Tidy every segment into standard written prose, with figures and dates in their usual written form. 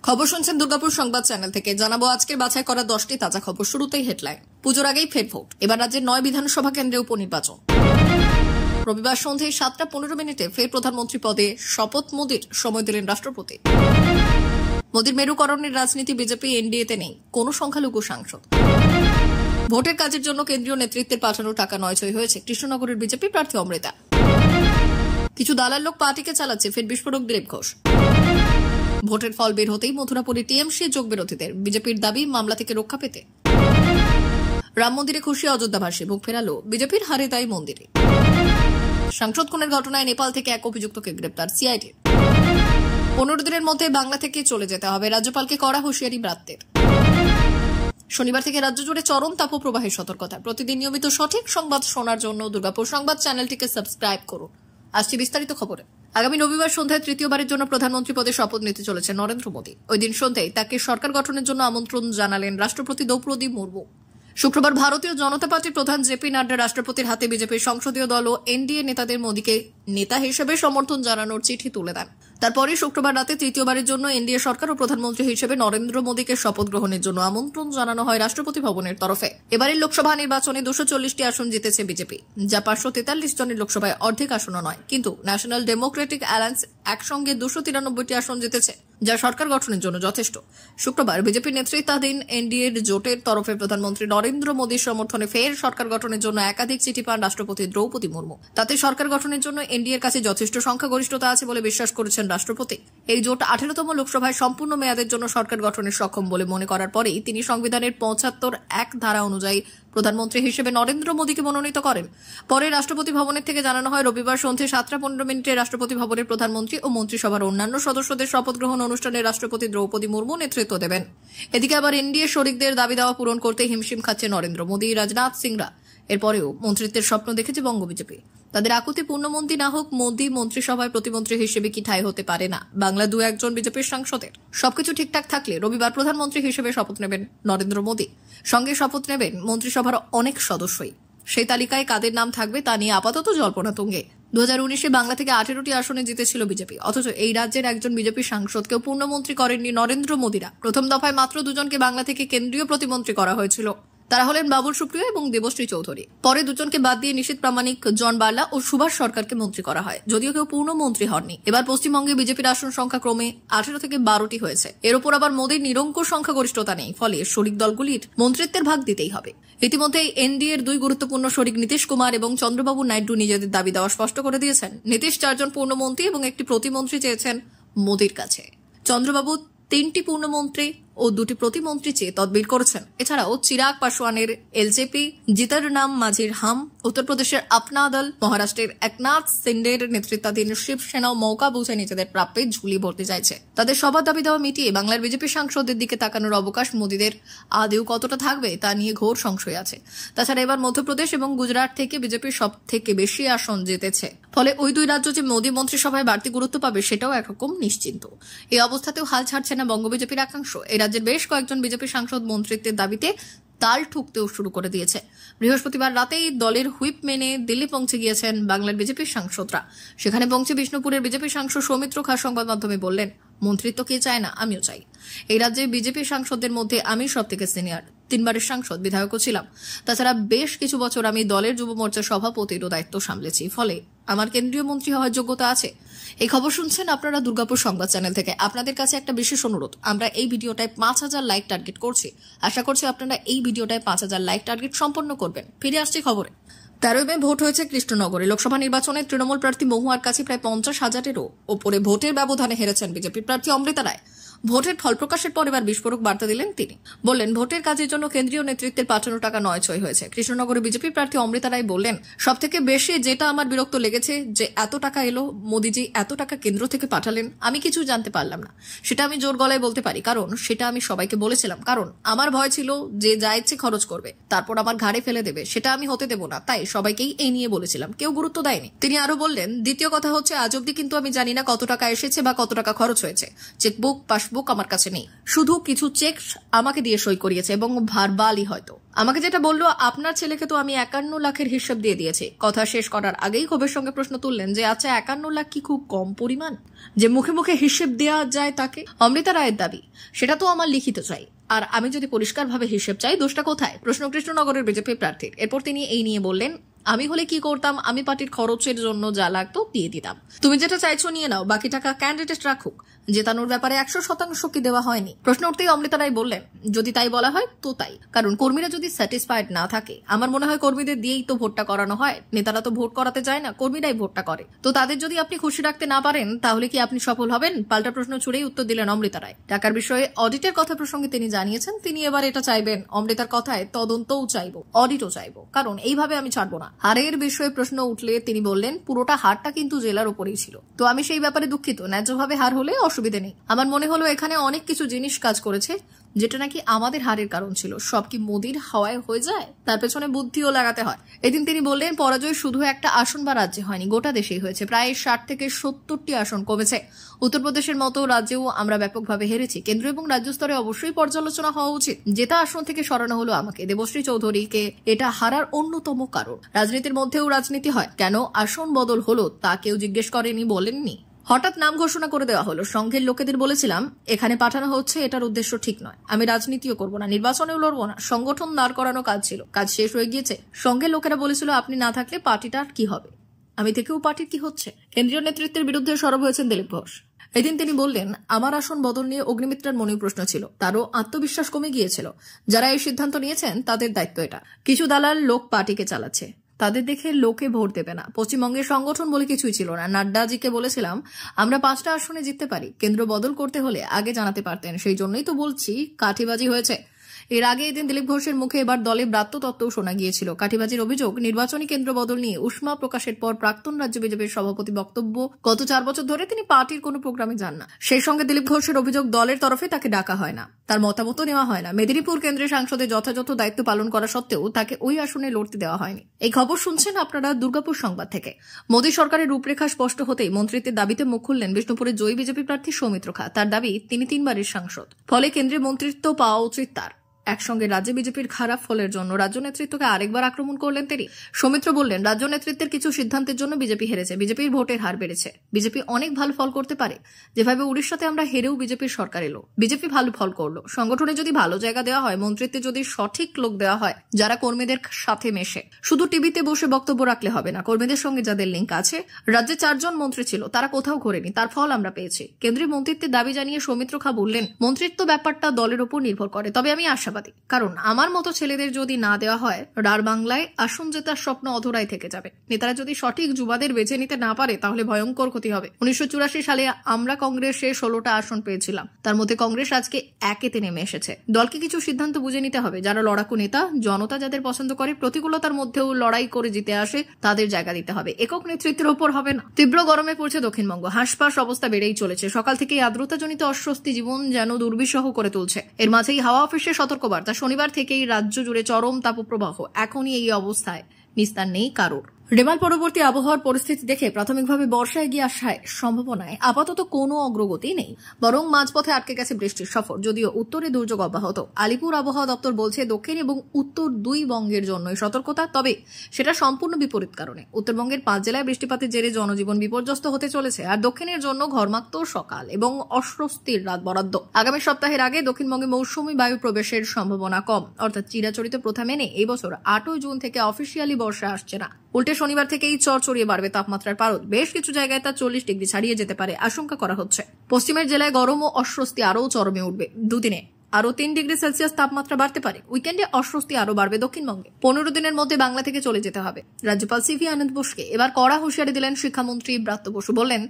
খবর শুনছেন দুর্গাপুর সংবাদ চ্যানেল থেকে। জানাবো আজকের বাছাই করা 10টি তাজা খবর। শুরুতেই হেডলাইন। পুজোর আগেই ফের ভোট। এবার রাজ্যের 9 বিধানসভা কেন্দ্রে উপনির্বাচন। রবিবার সন্ধ্যায় 7:15 ফের প্রধানমন্ত্রী পদে শপথ মোদির, সময় দিলেন রাষ্ট্রপতি। মোদির মেরুকরণের রাজনীতি বিজেপি এনডিএতে নেই কোনো সংখ্যালঘু সাংসদ। ভোটের কাজের জন্য কেন্দ্রীয় নেতৃত্বের পাঠানো টাকা নয়ছয় হয়েছে কৃষ্ণনগরের বিজেপি প্রার্থী অমৃতা। কিছু দালাল লোক পার্টিকে চালাচ্ছে, ফের বিস্ফোরক দিলীপ ঘোষ। ভোটের ফল বের হতেই মথুরাপুরে টিএমসি যোগ বিরোধীদের, বিজেপির দাবি মামলা থেকে রক্ষা পেতে। রাম মন্দিরে খুশি অযোধ্যাবাসী, মুখ ফেরালো বিজেপির হারে তাই মন্দিরে। সাংসদ খুনের ঘটনায় নেপাল থেকে এক অভিযুক্তকে গ্রেপ্তার সিআইডির। 15 দিনের মধ্যে বাংলা থেকে চলে যেতে হবে, রাজ্যপালকে কড়া হুঁশিয়ারি ব্রাত্যের। শনিবার থেকে রাজ্য জুড়ে চরম তাপপ্রবাহের সতর্কতা। প্রতিদিন নিয়মিত সঠিক সংবাদ শোনার জন্য দুর্গাপুর সংবাদ চ্যানেলটিকে সাবস্ক্রাইব করুন। আসছি বিস্তারিত খবরে। আগামী রবিবার সন্ধ্যায় তৃতীয়বারের জন্য প্রধানমন্ত্রী পদে শপথ নিতে চলেছেন নরেন্দ্র মোদী। ওই দিন সন্ধ্যায় তাকে সরকার গঠনের জন্য আমন্ত্রণ জানালেন রাষ্ট্রপতি দ্রৌপদী মুর্মু। শুক্রবার ভারতীয় জনতা পার্টির প্রধান জেপি নাড্ডা রাষ্ট্রপতির হাতে বিজেপির সংসদীয় দল ও এনডিএ নেতাদের মোদীকে নেতা হিসেবে সমর্থন জানানোর চিঠি তুলে দেন। তারপরে শুক্রবার রাতে তৃতীয়বারের জন্য এনডিএ সরকার ও প্রধানমন্ত্রী হিসেবে নরেন্দ্র মোদীকে শপথ গ্রহণের জন্য আমন্ত্রণ জানানো হয় রাষ্ট্রপতি ভবনের তরফে। এবারের লোকসভা নির্বাচনে 240টি আসন জিতেছে বিজেপি, যা 543 জনের লোকসভায় অর্ধেক আসনও নয়। কিন্তু ন্যাশনাল ডেমোক্রেটিক অ্যালায়েন্স একসঙ্গে 293টি আসন জিতেছে, যা সরকার গঠনের জন্য যথেষ্ট। শুক্রবার বিজেপির নেতৃত্বাধীন এনডিএ জোটের তরফে প্রধানমন্ত্রী নরেন্দ্র মোদীর সমর্থনে ফের সরকার গঠনের জন্য একাধিক চিঠি পান রাষ্ট্রপতি দ্রৌপদী মুর্মু। তাতে সরকার গঠনের জন্য এনডিএর কাছে যথেষ্ট সংখ্যাগরিষ্ঠতা আছে বলে বিশ্বাস করেছেন রাষ্ট্রপতি। এই জোট 18তম লোকসভায় সম্পূর্ণ মেয়াদের জন্য সরকার গঠনের সক্ষম বলে মনে করার পরেই তিনি সংবিধানের 75(1) ধারা অনুযায়ী প্রধানমন্ত্রী হিসেবে নরেন্দ্র মোদীকে মনোনীত করেন। পরে রাষ্ট্রপতি ভবনের থেকে জানানো হয়, রবিবার সন্ধ্যে 7:15 রাষ্ট্রপতি ভবনের প্রধানমন্ত্রী ও মন্ত্রিসভার অন্যান্য সদস্যদের শপথ গ্রহণ অনুষ্ঠানে রাষ্ট্রপতি দ্রৌপদী মুর্মু নেতৃত্ব দেবেন। এদিকে আবার এনডিএ শরিকদের দাবি দাওয়া পূরণ করতে হিমশিম খাচ্ছে নরেন্দ্র মোদী, রাজনাথ সিংরা। এরপরেও মন্ত্রিত্বের স্বপ্ন দেখেছে বঙ্গ বিজেপি। তাদের আকুতি পূর্ণমন্ত্রী না হোক, মোদী মন্ত্রিসভায় প্রতিমন্ত্রী হিসেবে কি ঠাঁই হতে পারে না বাংলা 2-1 বিজেপির সাংসদের। সবকিছু ঠিকঠাক থাকলে রবিবার প্রধানমন্ত্রী হিসেবে শপথ নেবেন নরেন্দ্র মোদী। সঙ্গে শপথ নেবেন মন্ত্রিসভার অনেক সদস্যই। সেই তালিকায় কাদের নাম থাকবে তা নিয়ে আপাতত জল্পনা তুঙ্গে। 2019-এ বাংলা থেকে 18টি আসনে জিতেছিল বিজেপি, অথচ এই রাজ্যের একজন বিজেপি সাংসদকেও পূর্ণমন্ত্রী করেননি নরেন্দ্র মোদীরা। প্রথম দফায় মাত্র 2 জনকে বাংলা থেকে কেন্দ্রীয় প্রতিমন্ত্রী করা হয়েছিল। তারা হলেন বাবুল সুপ্রিয় এবং দেবশ্রী চৌধুরী। পরে 2 জনকে বাদ দিয়ে নিশীথ প্রামাণিক, জন বার্লা ও সুভাষ সরকারকে মন্ত্রী করা হয়, যদিও কেউ পূর্ণ মন্ত্রী হননি। এবার পশ্চিমবঙ্গে বিজেপির আসন সংখ্যা ক্রমে 18 থেকে 12টি হয়েছে। এর উপর আবার মোদীর নিরঙ্কুশ সংখ্যাগরিষ্ঠতা নেই, ফলে শরিক দলগুলির মন্ত্রিত্বের ভাগ দিতেই হবে। ইতিমধ্যে এনডিএর 2 গুরুত্বপূর্ণ শরিক নীতিশ কুমার এবং চন্দ্রবাবু নাইডু নিজেদের দাবি দেওয়া স্পষ্ট করে দিয়েছেন। নীতিশ 4 জন পূর্ণমন্ত্রী এবং 1টি প্রতিমন্ত্রী চেয়েছেন মোদীর কাছে। চন্দ্রবাবু 3টি পূর্ণমন্ত্রী ও 2টি প্রতিমন্ত্রী চেয়ে তদবির করেছেন। এছাড়াও চিরাগ পাসওয়ানের এলজেপি, জিতার নাম মাঝির হাম, উত্তরপ্রদেশের আপনা দল, মহারাষ্ট্রের একনাথ সিন্ডের নেতৃত্বাধীন শিবসেনাও মৌকা বুঝে নিজেদের প্রাপ্যে ঝুলি ভরতে চাইছে। তাদের সবার দাবি দেওয়া মিটিয়ে বাংলার বিজেপি সাংসদদের দিকে তাকানোর অবকাশ মোদীদের আদেও কতটা থাকবে তা নিয়ে ঘোর সংশয় আছে। তাছাড়া এবার মধ্যপ্রদেশ এবং গুজরাট থেকে বিজেপির সব থেকে বেশি আসন জিতেছে, ফলে ওই 2 রাজ্য যে মোদী মন্ত্রিসভায় বাড়তি গুরুত্ব পাবে সেটাও একরকম নিশ্চিন্ত। এই অবস্থাতেও হাল ছাড়ছে না বঙ্গ বিজেপির একাংশ। এই রাজ্যের বেশ কয়েকজন বিজেপি সাংসদ মন্ত্রিত্বের দাবিতে তাল ঠুকতেও শুরু করে দিয়েছে। বৃহস্পতিবার রাতেই দলের হুইপ মেনে দিল্লি পৌঁছে গিয়েছেন বাংলার বিজেপির সাংসদরা। সেখানে পৌঁছে বিষ্ণুপুরের বিজেপি সাংসদ সৌমিত্র খা সংবাদ মাধ্যমে বললেন, মন্ত্রিত্ব কে চায় না, আমিও চাই। এই রাজ্যে বিজেপি সাংসদদের মধ্যে আমি সব থেকে সিনিয়র, 3 বারের সাংসদ, বিধায়কও ছিলাম। তাছাড়া বেশ কিছু বছর আমি দলের যুব মোর্চার সভাপতিরও দায়িত্ব সামলেছি, ফলে আমার কেন্দ্রীয় মন্ত্রী হওয়ার যোগ্যতা আছে। এই খবর শুনছেন আপনারা দুর্গাপুর সংবাদ চ্যানেল থেকে। আপনাদের কাছে একটা বিশেষ অনুরোধ, আমরা এই ভিডিওটায় 5000 লাইক টার্গেট করছি। আশা করছি আপনারা এই ভিডিওটায় 5000 লাইক টার্গেট সম্পন্ন করবেন। ফিরে আসছি খবরে। 13 মে ভোট হয়েছে কৃষ্ণনগরে। লোকসভা নির্বাচনে তৃণমূল প্রার্থী মহুয়ার কাছে প্রায় 50,000-এরও ওপরে ভোটের ব্যবধানে হেরেছেন বিজেপি প্রার্থী অমৃতা রায়। ভোটের ফল প্রকাশের পর এবার বিস্ফোরক বার্তা দিলেন তিনি। বললেন, ভোটের কাজের জন্য কেন্দ্রীয় নেতৃত্বের পাঠানো টাকা নয়ছয় হয়েছে। কৃষ্ণনগরে বিজেপি প্রার্থী অমৃতা রায় বললেন, সব থেকে বেশি যেটা আমার বিরক্ত লেগেছে যে এত টাকা এলো, মোদীজি এত টাকা কেন্দ্র থেকে পাঠালেন, আমি কিছু জানতে পারলাম না। সেটা আমি জোর গলায় বলতে পারি, কারণ সেটা আমি সবাইকে বলেছিলাম। কারণ আমার ভয় ছিল যে যা ইচ্ছে খরচ করবে, তারপর আমার ঘাড়ে ফেলে দেবে, সেটা আমি হতে দেব না। তাই সবাইকেই এই নিয়ে বলেছিলাম, কেউ গুরুত্ব দেয়নি। তিনি আরো বললেন, দ্বিতীয় কথা হচ্ছে, আজ অব্দি কিন্তু আমি জানি না কত টাকা এসেছে বা কত টাকা খরচ হয়েছে। চেকবুক, পাসবুক বুক আমার কাছে নেই, শুধু কিছু চেক আমাকে দিয়ে সই করিয়েছে এবং ভারবালই হয়তো। আমাকে যেটা বললো, আপনার ছেলেকে তো আমি 51 লাখের হিসাব দিয়ে দিয়েছি। কথা শেষ করার আগেই ক্ষোভের সঙ্গে প্রশ্ন তুললেন যে আচ্ছা 51 লাখ কি খুব কম পরিমাণ যে মুখে মুখে হিসেব দেওয়া যায় তাকে? অমৃতা রায়ের দাবি, সেটা তো আমার লিখিত চাই, আর আমি যদি পরিষ্কারভাবে হিসেব চাই দোষটা কোথায়? প্রশ্ন কৃষ্ণনগরের বিজেপি প্রার্থীর। এরপর তিনি এই নিয়ে বললেন, আমি হলে কি করতাম, আমি পার্টির খরচের জন্য যা লাগতো দিয়ে দিতাম। তুমি যেটা চাইছো নিয়ে নাও, বাকি টাকা ক্যান্ডিডেট রাখুক। জেতানোর ব্যাপারে 100% কি দেওয়া হয়নি? প্রশ্ন উঠতেই অমৃতা রায় বললেন, যদি তাই বলা হয় তো তাই, কারণ কর্মীরা যদি স্যাটিসফাইড না থাকে, আমার মনে হয় কর্মীদের দিয়েই তো ভোটটা করানো হয়। নেতারা তো ভোট করাতে যায় না, কর্মীরাই ভোটটা করে। তো তাদের যদি আপনি খুশি রাখতে না পারেন তাহলে কি আপনি সফল হবেন? পাল্টা প্রশ্ন ছুড়েই উত্তর দিলেন অমৃতা রায়। টাকার বিষয়ে অডিটের কথা প্রসঙ্গে তিনি জানিয়েছেন, তিনি এবার এটা চাইবেন, অমৃতার কথায় তদন্তও চাইবো, অডিটও চাইবো, কারণ এইভাবে আমি ছাড়বো না। হারের বিষয়ে প্রশ্ন উঠলে তিনি বললেন, পুরোটা হারটা কিন্তু জেলার উপরেই ছিল, তো আমি সেই ব্যাপারে দুঃখিত। ন্যায্যভাবে হার হলে অসুবিধে নেই। আমার মনে হলো এখানে অনেক কিছু জিনিস কাজ করেছে যেটা নাকি আমাদের হারের কারণ ছিল। সব কি মোদির হাওয়ায় হয়ে যায়? তার পেছনে বুদ্ধিও লাগাতে হয়। এদিন তিনি বললেন, পরাজয় শুধু একটা আসন বা রাজ্যে হয়নি, গোটা দেশেই হয়েছে। প্রায় 60 থেকে 70টি আসন কমেছে। উত্তরপ্রদেশের মতো রাজ্যেও আমরা ব্যাপকভাবে হেরেছি। কেন্দ্র এবং রাজ্য স্তরে অবশ্যই পর্যালোচনা হওয়া উচিত। যেটা আসন থেকে সরানো হলো আমাকে, দেবশ্রী চৌধুরীকে, এটা হারার অন্যতম কারণ। রাজনীতির মধ্যেও রাজনীতি হয়, কেন আসন বদল হলো তা কেউ জিজ্ঞেস করেনি, বলেননি। হঠাৎ নাম ঘোষণা করে দেওয়া হলো। সংঘের লোকেদের বলেছিলাম এখানে পাঠানো হচ্ছে, এটার উদ্দেশ্য ঠিক নয়। আমি রাজনীতিও করব না, নির্বাচনেও লড়বো না। সংগঠন দাঁড় করানো কাজ ছিল, কাজ শেষ হয়ে গিয়েছে। সংঘের লোকেরা বলেছিল আপনি না থাকলে পার্টিটার কি হবে, আমি থেকেও পার্টির কি হচ্ছে। কেন্দ্রীয় নেতৃত্বের বিরুদ্ধে সরব হয়েছেন দিলীপ ঘোষ। এদিন তিনি বললেন, আমার আসন বদল নিয়ে অগ্নিমিত্রার মনেও প্রশ্ন ছিল, তারও আত্মবিশ্বাস কমে গিয়েছিল। যারা এই সিদ্ধান্ত নিয়েছেন তাদের দায়িত্ব এটা। কিছু দালাল লোক পার্টিকে চালাচ্ছে, তাদের দেখে লোকে ভোট দেবে না। পশ্চিমবঙ্গের সংগঠন বলে কিছুই ছিল না। নাড্ডাজিকে বলেছিলাম আমরা 5টা আসনে জিততে পারি, কেন্দ্র বদল করতে হলে আগে জানাতে পারতেন। সেই জন্যই তো বলছি কাঠিবাজি হয়েছে। এর আগে এদিন দিলীপ ঘোষের মুখে এবার দলে ব্রাত্য তত্ত্বও শোনা গিয়েছিল। কাঠিবাজির অভিযোগ, নির্বাচনী কেন্দ্র বদল নিয়ে উষ্মা প্রকাশের পর প্রাক্তন রাজ্য বিজেপির সভাপতি বক্তব্য, গত 4 বছর ধরে তিনি পার্টির কোনো প্রোগ্রামে যান না। সেই সঙ্গে দিলীপ ঘোষের অভিযোগ, দলের তরফে তাকে ডাকা হয় না, তার মতামত নেওয়া হয় না। মেদিনীপুর কেন্দ্রের সাংসদে যথাযথ দায়িত্ব পালন করা সত্ত্বেও তাকে ওই আসনে লড়তে দেওয়া হয়নি। এই খবর শুনছেন আপনারা দুর্গাপুর সংবাদ থেকে। মোদী সরকারের রূপরেখা স্পষ্ট হতেই মন্ত্রিত্বের দাবিতে মুখ খুললেন বিষ্ণুপুরের জয়ী বিজেপি প্রার্থী সৌমিত্র খা। তার দাবি, তিনি 3 বারের সাংসদ, ফলে কেন্দ্রে মন্ত্রিত্ব পাওয়া উচিত তার। একসঙ্গে রাজ্যে বিজেপির খারাপ ফলের জন্য রাজ্য নেতৃত্বকে আরেকবার আক্রমণ করলেন তিনি। সৌমিত্র বললেন, রাজ্য নেতৃত্বের কিছু সিদ্ধান্তের জন্য বিজেপি হেরেছে, বিজেপির ভোটের হার বেড়েছে। বিজেপি অনেক ভালো ফল করতে পারে, যেভাবে উড়িষ্যাতে আমরা হেরেও বিজেপির সরকার এলো, বিজেপি ভালো ফল করলো। সংগঠনে যদি ভালো জায়গা দেওয়া হয়, মন্ত্রিত্বে যদি সঠিক লোক দেওয়া হয় যারা কর্মীদের সাথে মেশে, শুধু টিভিতে বসে বক্তব্য রাখলে হবে না। কর্মীদের সঙ্গে যাদের লিঙ্ক আছে, রাজ্যে 4 জন মন্ত্রী ছিল, তারা কোথাও ঘোরেনি, তার ফল আমরা পেয়েছি। কেন্দ্রীয় মন্ত্রিত্বের দাবি জানিয়ে সৌমিত্র খা বললেন, মন্ত্রিত্ব ব্যাপারটা দলের উপর নির্ভর করে, তবে আমি আশাবাদী, কারণ আমার মতো ছেলেদের যদি না দেওয়া হয়, রার বাংলায় আসন জেতার স্বপ্ন অধরাই থেকে যাবে। নেতারা যদি সঠিক যুবাদের বেছে নিতে না পারে তাহলে ভয়ঙ্কর ক্ষতি হবে। 1984 সালে আমরা কংগ্রেসে 16টা আসন পেয়েছিলাম, তার মধ্যে কংগ্রেস আজকে 1-এতে নেমে এসেছে। দলকে কিছু সিদ্ধান্ত বুঝে নিতে হবে। যারা লড়াকু নেতা, জনতা যাদের পছন্দ করে, প্রতিকূলতার মধ্যেও লড়াই করে জিতে আসে, তাদের জায়গা দিতে হবে। একক নেতৃত্বের ওপর হবে না। তীব্র গরমে পড়ছে দক্ষিণবঙ্গ, হাঁসফাঁস অবস্থা বেড়েই চলেছে। সকাল থেকেই আর্দ্রতাজনিত অস্বস্তি জীবন যেন দুর্বিষহ করে তুলছে। এর মাঝেই হাওয়া অফিসের সতর্কবার্তা, শনিবার থেকেই রাজ্য জুড়ে চরম তাপপ্রবাহ। এখনই এই অবস্থায় নিস্তার নেই কারোর। রেমাল পরবর্তী আবহাওয়ার পরিস্থিতি দেখে প্রাথমিকভাবে বর্ষা এগিয়ে আসার সম্ভাবনায় আপাতত কোনো অগ্রগতি নেই, বরং মাঝপথে আটকে গেছে বৃষ্টির সফর। যদিও উত্তরে দুর্যোগ অব্যাহত। আলিপুর আবহাওয়া দপ্তর বলছে দক্ষিণ এবং উত্তর 2 বঙ্গের জন্যই সতর্কতা, তবে সেটা সম্পূর্ণ বিপরীত কারণে। উত্তরবঙ্গের 5 জেলায় বৃষ্টিপাতের জেরে জনজীবন বিপর্যস্ত হতে চলেছে, আর দক্ষিণের জন্য ঘর্মাক্ত সকাল এবং অস্বস্তির রাত বরাদ্দ। আগামী সপ্তাহের আগে দক্ষিণবঙ্গে মৌসুমী বায়ু প্রবেশের সম্ভাবনা কম, অর্থাৎ চিরাচরিত প্রথা মেনে এই বছর 8 জুন থেকে অফিসিয়ালি বর্ষা আসছে না। উল্টে শনিবার থেকেই চড়চড়িয়ে বাড়বে তাপমাত্রার পারদ। বেশ কিছু জায়গায় তা 40 ডিগ্রি ছাড়িয়ে যেতে পারে আশঙ্কা করা হচ্ছে। পশ্চিমের জেলায় গরম ও অস্বস্তি আরও চরমে উঠবে। দুদিনে আরো 3 ডিগ্রি সেলসিয়াস তাপমাত্রা বাড়তে পারে। উইকেন্ডে অস্বস্তি আরো বাড়বে দক্ষিণবঙ্গে। 15 দিনের মধ্যে বাংলা থেকে চলে যেতে হবে। রাজ্যপাল সিভি আনন্দ বোসকে এবার কড়া হুঁশিয়ারি দিলেন শিক্ষামন্ত্রী ব্রাত্য বসু। বললেন,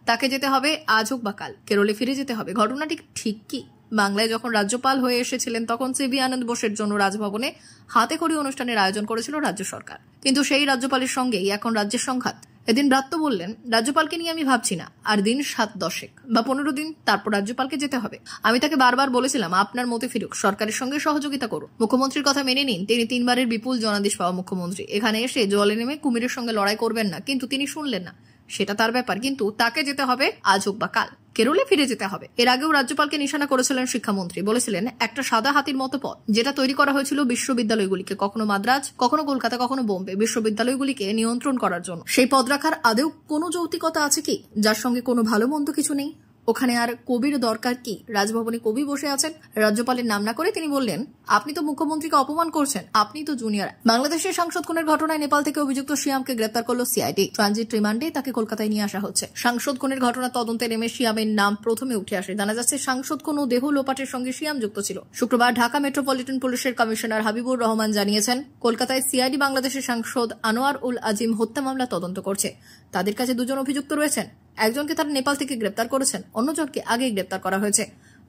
তাকে যেতে হবে আজ হোক বা কাল, কেরলে ফিরে যেতে হবে। ঘটনাটি ঠিক কি? বাংলায় যখন রাজ্যপাল হয়ে এসেছিলেন তখন সিভি আনন্দ বোসের জন্য রাজভবনে হাতে খড়ি অনুষ্ঠানের আয়োজন করেছিল রাজ্য সরকার, কিন্তু সেই রাজ্যপালের সঙ্গেই এখন রাজ্যের সংঘাত। এদিন ব্রাত্য বললেন, রাজ্যপালকে নিয়ে আমি ভাবছি না, আর দিন 7-10 বা 15 দিন, তারপর রাজ্যপালকে যেতে হবে। আমি তাকে বারবার বলেছিলাম আপনার মতে ফিরুক, সরকারের সঙ্গে সহযোগিতা করুন। মুখ্যমন্ত্রীর কথা মেনে নিন। তিনি 3 বারের বিপুল জনাদেশ পাওয়া মুখ্যমন্ত্রী। এখানে এসে জলে নেমে কুমিরের সঙ্গে লড়াই করবেন না, কিন্তু তিনি শুনলেন না। সেটা তার ব্যাপার, কিন্তু তাকে যেতে হবে আজ হোক বা কাল, কেরলে ফিরে যেতে হবে। এর আগেও রাজ্যপালকে নিশানা করেছিলেন শিক্ষামন্ত্রী, বলেছিলেন একটা সাদা হাতির মতো পথ যেটা তৈরি করা হয়েছিল বিশ্ববিদ্যালয়গুলিকে, কখনো মাদ্রাজ, কখনো কলকাতা, কখনো বোম্বে, বিশ্ববিদ্যালয়গুলিকে নিয়ন্ত্রণ করার জন্য। সেই পদ রাখার আদেও কোনো যৌক্তিকতা আছে কি, যার সঙ্গে কোনো ভালো মন্দ কিছু নেই? ওখানে আর কবির দরকার কি? রাজভবনে কবি বসে আছেন। রাজ্যপালের নাম না করে তিনি বললেন, আপনি তো মুখ্যমন্ত্রীকে অপমান করছেন, আপনি তো জুনিয়র। বাংলাদেশের সাংসদ খুনের ঘটনায় নেপাল থেকে অভিযুক্ত শিয়ামকে গ্রেপ্তার করল সিআইডি। ট্রানজিট রিমান্ডে তাকে কলকাতায় নিয়ে আসা হচ্ছে। সাংসদ খুনের ঘটনা তদন্তে নেমে শিয়ামের নাম প্রথমে উঠে আসে। জানা যাচ্ছে সাংসদ খুন ও দেহ লোপাটের সঙ্গে শিয়াম যুক্ত ছিল। শুক্রবার ঢাকা মেট্রোপলিটন পুলিশের কমিশনার হাবিবুর রহমান জানিয়েছেন, কলকাতায় সিআইডি বাংলাদেশের সাংসদ আনোয়ার উল আজিম হত্যা মামলা তদন্ত করছে। তাদের কাছে দুজন অভিযুক্ত রয়েছেন। একজনকে তারা নেপাল থেকে গ্রেপ্তার করেছেন, অন্যজনকে আগেই গ্রেপ্তার করা হয়েছে।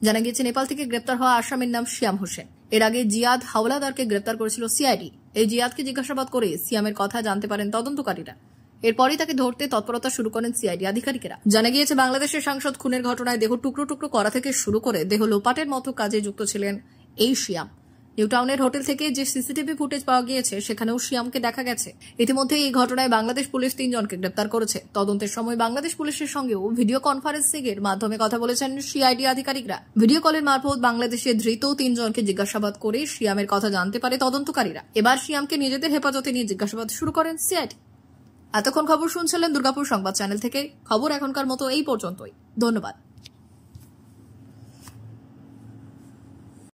জানা গিয়েছে নেপাল থেকে গ্রেপ্তার হওয়া আসামির নাম শিয়াম হোসেন। এর আগে জিয়াদ হাওলাদারকে গ্রেপ্তার করেছিল সিআইডি। এই জিয়াদকে জিজ্ঞাসাবাদ করে সিয়ামের কথা জানতে পারেন তদন্তকারীরা। এরপরই তাকে ধরতে তৎপরতা শুরু করেন সিআইডি আধিকারিকেরা। জানা গিয়েছে বাংলাদেশের সাংসদ খুনের ঘটনায় দেহ টুকরো টুকরো করা থেকে শুরু করে দেহ লোপাটের মতো কাজে যুক্ত ছিলেন এই শিয়াম। নিউটাউনের হোটেল থেকে যে সিসিটিভি ফুটেজ পাওয়া গিয়েছে সেখানেও শিয়ামকে দেখা গেছে। ইতিমধ্যে এই ঘটনায় বাংলাদেশ পুলিশ 3 জনকে গ্রেপ্তার করেছে। তদন্তের সময় বাংলাদেশ পুলিশের সঙ্গেও ভিডিও কনফারেন্সিং এর মাধ্যমে কথা বলেছেন সিআইডি আধিকারিকরা। ভিডিও কলের মারফত বাংলাদেশে ধৃত 3 জনকে জিজ্ঞাসাবাদ করে শিয়ামের কথা জানতে পারে তদন্তকারীরা। এবার শিয়ামকে নিজেদের হেফাজতে নিয়ে জিজ্ঞাসাবাদ শুরু করেন সিআইডি। এতক্ষণ খবর শুনছিলেন দুর্গাপুর সংবাদ চ্যানেল থেকে। খবর এখনকার মতো এই পর্যন্তই। ধন্যবাদ।